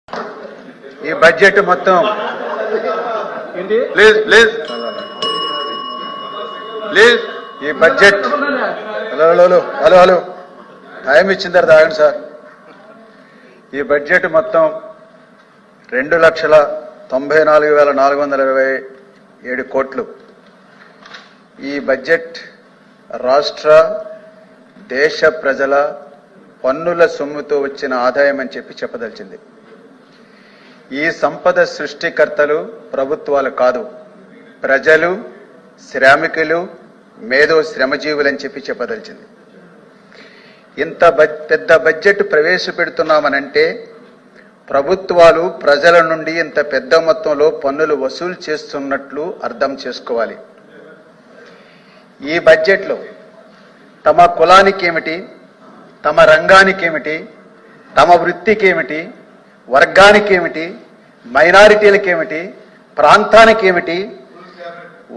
ఈ బడ్జెట్ మొత్తం please please please ఈ budget hello hello hello hello time ఇచ్చిన తర్వాత ఆగండి సార్. ఈ బడ్జెట్ మొత్తం 2,94,427 కోట్లు. ఈ బడ్జెట్ రాష్ట్ర దేశ ప్రజల పన్నుల సొమ్ముతో వచ్చిన ఆదాయం అని చెప్పదలిచింది. ఈ సంపద సృష్టికర్తలు ప్రభుత్వాలు కాదు, ప్రజలు, శ్రామికులు, మేధో శ్రమజీవులని చెప్పదలిచింది. ఇంత పెద్ద బడ్జెట్ ప్రవేశపెడుతున్నామనంటే ప్రభుత్వాలు ప్రజల నుండి ఇంత పెద్ద మొత్తంలో పన్నులు వసూలు చేస్తున్నట్లు అర్థం చేసుకోవాలి. ఈ బడ్జెట్లో తమ కులానికి ఏమిటి, తమ రంగానికి ఏమిటి, తమ వృత్తికి ఏమిటి, వర్గానికి ఏమిటి, మైనారిటీలకు ఏమిటి, ప్రాంతానికి ఏమిటి,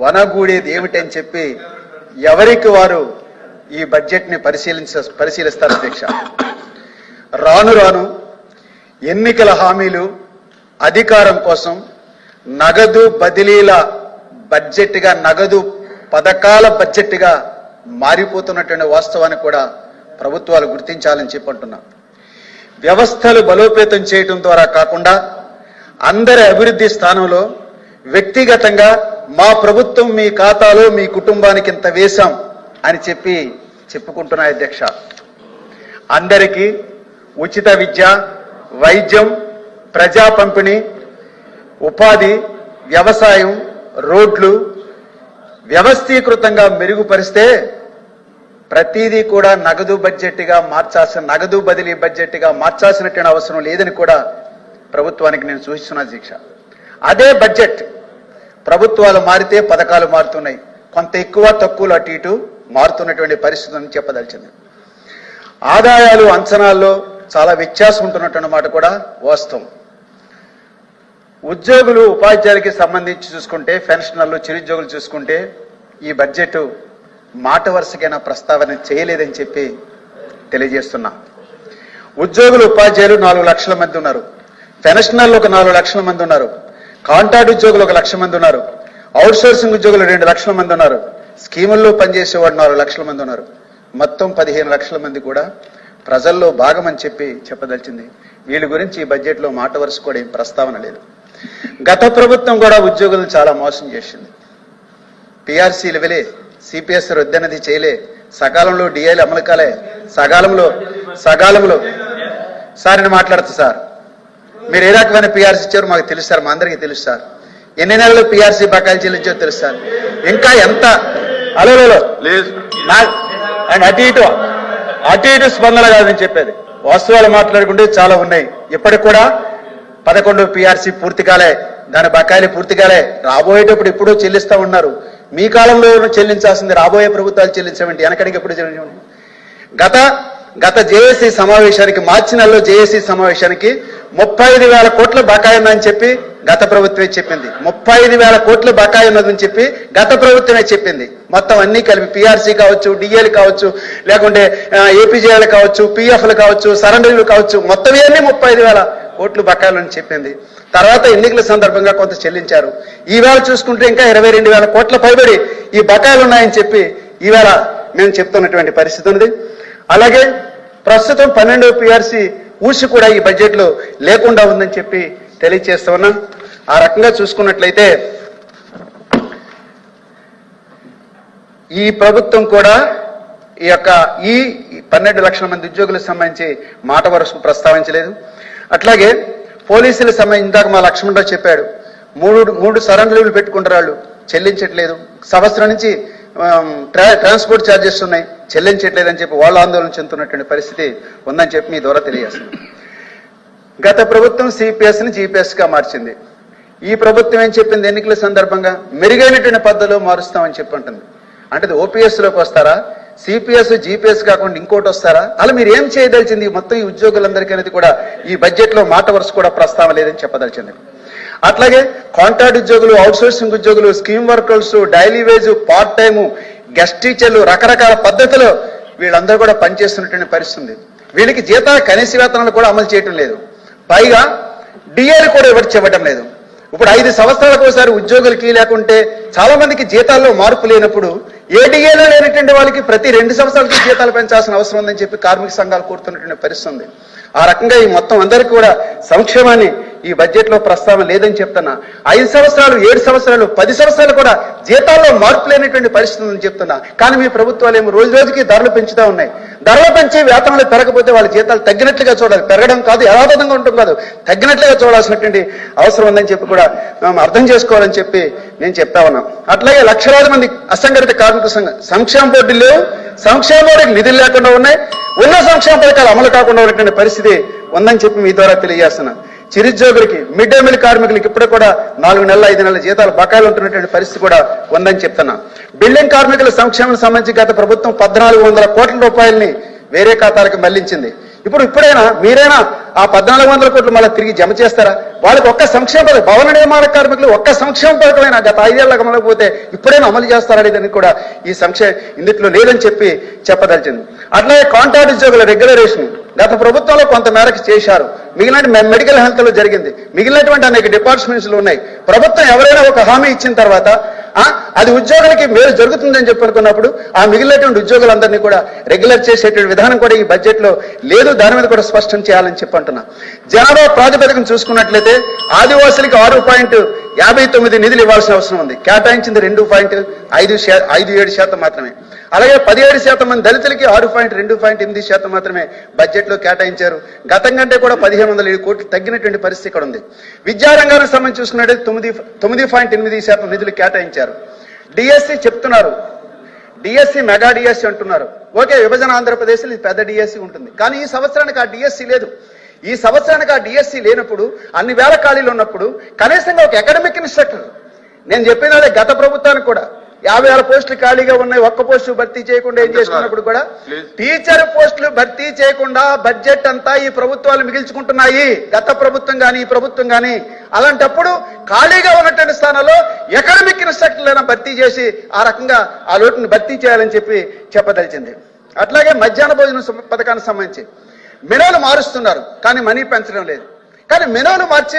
వనగూడేది ఏమిటి అని చెప్పి ఎవరికి వారు ఈ బడ్జెట్ని పరిశీలిస్తారు అధ్యక్ష. రాను రాను ఎన్నికల హామీలు, అధికారం కోసం నగదు బదిలీల బడ్జెట్గా, నగదు పథకాల బడ్జెట్గా మారిపోతున్నటువంటి వాస్తవాన్ని కూడా ప్రభుత్వాలు గుర్తించాలని చెప్పంటున్నా. వ్యవస్థలు బలోపేతం చేయడం ద్వారా కాకుండా అందరి అభివృద్ధి స్థానంలో వ్యక్తిగతంగా మా ప్రభుత్వం మీ ఖాతాలో మీ కుటుంబానికి ఇంత వేశాం అని చెప్పుకుంటున్నాయి అధ్యక్ష. అందరికీ ఉచిత విద్య, వైద్యం, ప్రజా పంపిణీ, ఉపాధి, వ్యవసాయం, రోడ్లు వ్యవస్థీకృతంగా మెరుగుపరిస్తే ప్రతిదీ కూడా నగదు బదిలీ బడ్జెట్గా మార్చాల్సినటువంటి అవసరం లేదని కూడా ప్రభుత్వానికి నేను సూచిస్తున్నా అధ్యక్ష. అదే బడ్జెట్ ప్రభుత్వాలు మారితే పథకాలు మారుతున్నాయి, కొంత ఎక్కువ తక్కువలు అటు ఇటు మారుతున్నటువంటి పరిస్థితులను చెప్పదలిచింది. ఆదాయాలు అంచనాల్లో చాలా వ్యత్యాసం ఉంటున్నటువంటి మాట కూడా వాస్తవం. ఉద్యోగులు, ఉపాధ్యాయులకి సంబంధించి చూసుకుంటే, పెన్షనర్లు, చిరుద్యోగులు చూసుకుంటే ఈ బడ్జెట్ మాట వరుసకైనా ప్రస్తావన చేయలేదని తెలియజేస్తున్నా. ఉద్యోగులు, ఉపాధ్యాయులు 4 లక్షల మంది ఉన్నారు, పెన్షనర్లు ఒక 4 లక్షల మంది ఉన్నారు, కాంట్రాక్ట్ ఉద్యోగులు 1 లక్ష మంది ఉన్నారు, అవుట్ సోర్సింగ్ ఉద్యోగులు 2 లక్షల మంది ఉన్నారు, స్కీముల్లో పనిచేసేవాడు 4 లక్షల మంది ఉన్నారు. మొత్తం 15 లక్షల మంది కూడా ప్రజల్లో భాగమని చెప్పదలిచింది. వీళ్ళ గురించి ఈ బడ్జెట్లో మాట వరుస కూడా ఏం ప్రస్తావన లేదు. గత ప్రభుత్వం కూడా ఉద్యోగులను చాలా మోసం చేసింది. పిఆర్సీలు ఇవ్వలే, సిపిఎస్ రద్దన్నది చేయలే, సకాలంలో డిఐలు అమలు కాలే, సకాలంలో సార్ నేను మాట్లాడుతా సార్, మీరు ఏ రకమైన పిఆర్సీ ఇచ్చారో మాకు తెలుసు సార్, మా అందరికీ తెలుసు సార్, ఎన్ని నెలలు పిఆర్సీ బకాయిలు చెల్లించారో తెలుసు సార్, ఇంకా ఎంత అలో అండ్ అటు ఇటు స్పందన కాదని చెప్పేది. వాస్తవాలు మాట్లాడుకుంటే చాలా ఉన్నాయి. ఇప్పటికి కూడా 11 పిఆర్సీ పూర్తి కాలే, దాని బకాయిలు పూర్తి కాలే, రాబోయేటప్పుడు ఎప్పుడూ చెల్లిస్తా ఉన్నారు. మీ కాలంలో చెల్లించాల్సింది రాబోయే ప్రభుత్వాలు చెల్లించమండి, వెనకడికి ఎప్పుడు చెల్లించండి. గత జేఏసీ సమావేశానికి, మార్చి నెలలో జేఏసీ సమావేశానికి 35,000 కోట్ల బకాయి ఉందని చెప్పి గత ప్రభుత్వమే చెప్పింది. 35,000 కోట్ల బకాయి ఉన్నదని చెప్పి గత ప్రభుత్వమే చెప్పింది. మొత్తం అన్ని కలిపి పిఆర్సీ కావచ్చు, డిఏలు కావచ్చు, లేకుంటే ఏపీజేలు కావచ్చు, పిఎఫ్లు కావచ్చు, సరెండర్లు కావచ్చు, మొత్తం ఇవన్నీ 35,000 కోట్లు బకాయిలు అని చెప్పింది. తర్వాత ఎన్నికల సందర్భంగా కొంత చెల్లించారు. ఈవేళ చూసుకుంటే ఇంకా 22,000 కోట్ల పైబడి ఈ బకాయిలు ఉన్నాయని చెప్పి ఈవేళ మేము చెప్తున్నటువంటి పరిస్థితి ఉంది. అలాగే ప్రస్తుతం 12వ పిఆర్సీ ఊసి కూడా ఈ బడ్జెట్లో లేకుండా ఉందని తెలియజేస్తూ ఉన్నాం. ఆ రకంగా చూసుకున్నట్లయితే ఈ ప్రభుత్వం కూడా ఈ 12 లక్షల మంది ఉద్యోగులకు సంబంధించి మాట వరుసకు ప్రస్తావించలేదు. అట్లాగే పోలీసుల ఇందాక మా లక్ష్మణరావు చెప్పాడు, 3 సరెండర్లు పెట్టుకుంటారు, వాళ్ళు చెల్లించట్లేదు, సంవత్సరం నుంచి ట్రాన్స్పోర్ట్ ఛార్జెస్ ఉన్నాయి, చెల్లించట్లేదని వాళ్ళు ఆందోళన చెందుతున్నటువంటి పరిస్థితి ఉందని మీ ద్వారా తెలియజేస్తుంది. గత ప్రభుత్వం సిపిఎస్ని జీపీఎస్గా మార్చింది. ఈ ప్రభుత్వం ఏం చెప్పింది, ఎన్నికల సందర్భంగా మెరుగైనటువంటి పద్ధతిలో మారుస్తామని అంటుంది. అంటే ఓపీఎస్లోకి వస్తారా, సిపిఎస్ జీపీఎస్ కాకుండా ఇంకోటి వస్తారా, అలా మీరు ఏం చేయదలిచింది మొత్తం ఈ ఉద్యోగులందరికీ అనేది కూడా ఈ బడ్జెట్లో మాట వరుస కూడా ప్రస్తావన లేదని చెప్పదలిచింది. అట్లాగే కాంట్రాక్ట్ ఉద్యోగులు, అవుట్ సోర్సింగ్ ఉద్యోగులు, scheme workers, daily wage, part time, guest టీచర్లు, రకరకాల పద్ధతిలో వీళ్ళందరూ కూడా పనిచేస్తున్నటువంటి పరిస్థితి ఉంది. వీళ్ళకి కనీస వేతనాలు కూడా అమలు చేయటం లేదు. పైగా డిఏలు కూడా ఇవ్వడం లేదు. ఇప్పుడు 5 సంవత్సరాలకు ఒకసారి ఉద్యోగులకి లేకుంటే చాలా మందికి జీతాల్లో మార్పు లేనప్పుడు ఏ డిఏలో లేనటువంటి వాళ్ళకి ప్రతి 2 సంవత్సరాలకి జీతాలు పెంచాల్సిన అవసరం ఉందని చెప్పి కార్మిక సంఘాలు కోరుతున్నటువంటి పరిస్థితి ఉంది. ఆ రకంగా ఈ మొత్తం అందరికీ కూడా సంక్షేమాన్ని ఈ బడ్జెట్ లో ప్రస్తావన లేదని చెప్తున్నా. 5 సంవత్సరాలు 7 సంవత్సరాలు 10 సంవత్సరాలు కూడా జీతాల్లో మార్పు లేనటువంటి పరిస్థితి ఉందని చెప్తున్నా. కానీ మీ ప్రభుత్వాలు ఏమో రోజు రోజుకి ధరలు పెంచుతూ ఉన్నాయి. ధరలు పెంచి వేతనాలు పెరగకపోతే వాళ్ళ జీతాలు తగ్గినట్లుగా చూడాలి. పెరగడం కాదు, యథాతథంగా ఉంటుంది కాదు, తగ్గినట్లుగా చూడాల్సినటువంటి అవసరం ఉందని చెప్పి కూడా మనం అర్థం చేసుకోవాలని చెప్పి నేను చెప్తా ఉన్నాను. అట్లాగే లక్షలాది మంది అసంఘటిత కార్మిక సంక్షేమ బోర్డులు లేవు, సంక్షేమ బోర్డుకి నిధులు లేకుండా ఉన్నాయి, ఉన్న సంక్షేమ పథకాలు అమలు కాకుండా ఉన్నటువంటి పరిస్థితి ఉందని చెప్పి మీ ద్వారా తెలియజేస్తున్నాను. చిరుద్యోగులకి, మిడ్ డే మీల్ కార్మికులకి ఇప్పుడు కూడా 4 నెలల 5 నెలల జీతాలు బకాయిలు ఉంటున్నటువంటి పరిస్థితి కూడా ఉందని చెప్తున్నా. బిల్డింగ్ కార్మికుల సంక్షేమం సంబంధించి గత ప్రభుత్వం 1400 కోట్ల రూపాయలని వేరే ఖాతాలకు మళ్లించింది. ఇప్పుడైనా మీరైనా ఆ 1400 కోట్లు మళ్ళీ తిరిగి జమ చేస్తారా? వాళ్ళకి ఒక్క సంక్షేమ పథకం, భవన నిర్మాణ కార్మికులు ఒక్క సంక్షేమ పథకమైనా గత 5 ఏళ్ళకి అమలకపోతే ఇప్పుడైనా అమలు చేస్తారనేదని కూడా ఈ ఇందులో లేదని చెప్పి చెప్పదలిచింది. అట్లాగే కాంట్రాక్ట్ ఉద్యోగుల రెగ్యులరేషన్ గత ప్రభుత్వంలో కొంత మేరకు చేశారు. మిగిలిన మెడికల్ హెల్త్ లో జరిగింది. మిగిలినటువంటి అనేక డిపార్ట్మెంట్స్ లో ఉన్నాయి. ప్రభుత్వం ఎవరైనా ఒక హామీ ఇచ్చిన తర్వాత అది ఉద్యోగులకి మేలు జరుగుతుందని చెప్పి అనుకున్నప్పుడు ఆ మిగిలినటువంటి ఉద్యోగులందరినీ కూడా రెగ్యులర్ చేసేటువంటి విధానం కూడా ఈ బడ్జెట్ లో లేదు. దాని మీద కూడా స్పష్టం చేయాలని చెప్పి అంటున్నా. జనాభా ప్రాతిపదికను చూసుకున్నట్లయితే ఆదివాసులకి 6.59 నిధులు ఇవ్వాల్సిన అవసరం ఉంది. కేటాయించింది 2.57% మాత్రమే. అలాగే 17% మంది దళితులకి 6.8% మాత్రమే బడ్జెట్ లో కేటాయించారు. గతం కంటే కూడా 1507 కోట్లు తగ్గినటువంటి పరిస్థితి ఇక్కడ ఉంది. విద్యారంగానికి సంబంధించి చూసుకున్నట్లయితే 9.8% నిధులు కేటాయించారు. డిఎస్సి చెప్తున్నారు, డిఎస్సి మెగా డిఎస్సి అంటున్నారు. ఓకే, విభజన ఆంధ్రప్రదేశ్ ఇది పెద్ద డిఎస్సి ఉంటుంది. కానీ ఈ సంవత్సరానికి ఆ డిఎస్సి లేదు. ఈ సంవత్సరానికి ఆ డిఎస్సి లేనప్పుడు, అన్ని వేల ఖాళీలు ఉన్నప్పుడు కనీసంగా ఒక అకాడమిక్ ఇన్స్ట్రక్టర్, నేను చెప్పినదే గత ప్రభుత్వానికి కూడా 50,000 పోస్టులు ఖాళీగా ఉన్నాయి, ఒక్క పోస్టు భర్తీ చేయకుండా ఏం చేసుకున్నప్పుడు కూడా టీచర్ పోస్టులు భర్తీ చేయకుండా బడ్జెట్ అంతా ఈ ప్రభుత్వాలు మిగిల్చుకుంటున్నాయి. గత ప్రభుత్వం కానీ ఈ ప్రభుత్వం కానీ. అలాంటప్పుడు ఖాళీగా ఉన్నటువంటి స్థానంలో అకాడమిక్ ఇన్స్ట్రక్టర్లైనా భర్తీ చేసి ఆ రకంగా ఆ లోటును భర్తీ చేయాలని చెప్పి చెప్పదలిచింది. అట్లాగే మధ్యాహ్న భోజన పథకానికి సంబంధించి మెనూలు మారుస్తున్నారు, కానీ మనీ పెంచడం లేదు. కానీ మెనూలు మార్చి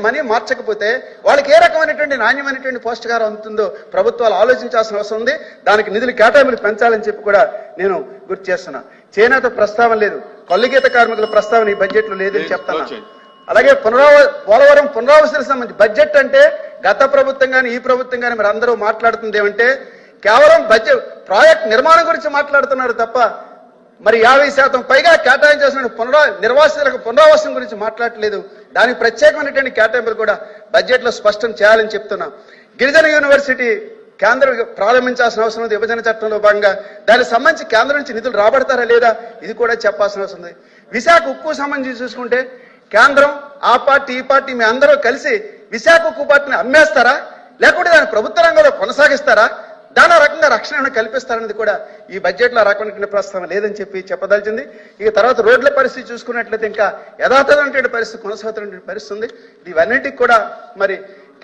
మనీ మార్చకపోతే వాళ్ళకి ఏ రకమైనటువంటి నాణ్యమైనటువంటి పౌష్టికాహారం అందుతుందో ప్రభుత్వాలు ఆలోచించాల్సిన అవసరం ఉంది. దానికి నిధులు కేటాయింపులు పెంచాలని చెప్పి కూడా నేను గుర్తు చేస్తున్నా. చేనేత ప్రస్తావన లేదు, కల్లుగీత కార్మికుల ప్రస్తావన ఈ బడ్జెట్ లో లేదని చెప్తాను. అలాగే పోలవరం పునరావాసానికి సంబంధించి బడ్జెట్ అంటే గత ప్రభుత్వం కానీ ఈ ప్రభుత్వం కానీ మరి అందరూ మాట్లాడుతుంది ఏమంటే కేవలం బడ్జెట్ ప్రాజెక్ట్ నిర్మాణం గురించి మాట్లాడుతున్నారు తప్ప మరి 50% పైగా కేటాయించాల్సిన నిర్వాసితులకు పునరావాసం గురించి మాట్లాడలేదు. దానికి ప్రత్యేకమైనటువంటి కేటాయింపులు కూడా బడ్జెట్ లో స్పష్టం చేయాలని చెప్తున్నా. గిరిజన యూనివర్సిటీ కేంద్రం ప్రారంభించాల్సిన అవసరం ఉంది. విభజన చట్టంలో భాగంగా దానికి సంబంధించి కేంద్రం నుంచి నిధులు రాబడతారా లేదా ఇది కూడా చెప్పాల్సిన అవసరం ఉంది. విశాఖ ఉక్కు సంబంధించి చూసుకుంటే కేంద్రం, ఆ పార్టీ ఈ పార్టీ మీ అందరూ కలిసి విశాఖ ఉక్కు పార్టీని అమ్మేస్తారా, లేకుంటే దాని ప్రభుత్వ రంగంలో కొనసాగిస్తారా, దాని రకంగా రక్షణ కల్పిస్తారనేది కూడా ఈ బడ్జెట్ లో రకమైన ప్రస్తావన లేదని చెప్పి చెప్పదలిచింది. ఇక తర్వాత రోడ్ల పరిస్థితి చూసుకున్నట్లయితే ఇంకా యథాతథమైనటువంటి పరిస్థితి కొనసాగుతున్నటువంటి పరిస్థితి ఉంది. ఇవన్నిటికి కూడా మరి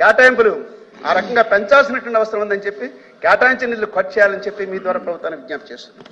కేటాయింపులు ఆ రకంగా పెంచాల్సినటువంటి అవసరం ఉందని చెప్పి కేటాయించిన నిధులు ఖర్చు చేయాలని చెప్పి మీ ద్వారా ప్రభుత్వాన్ని విజ్ఞప్తి చేస్తున్నాను.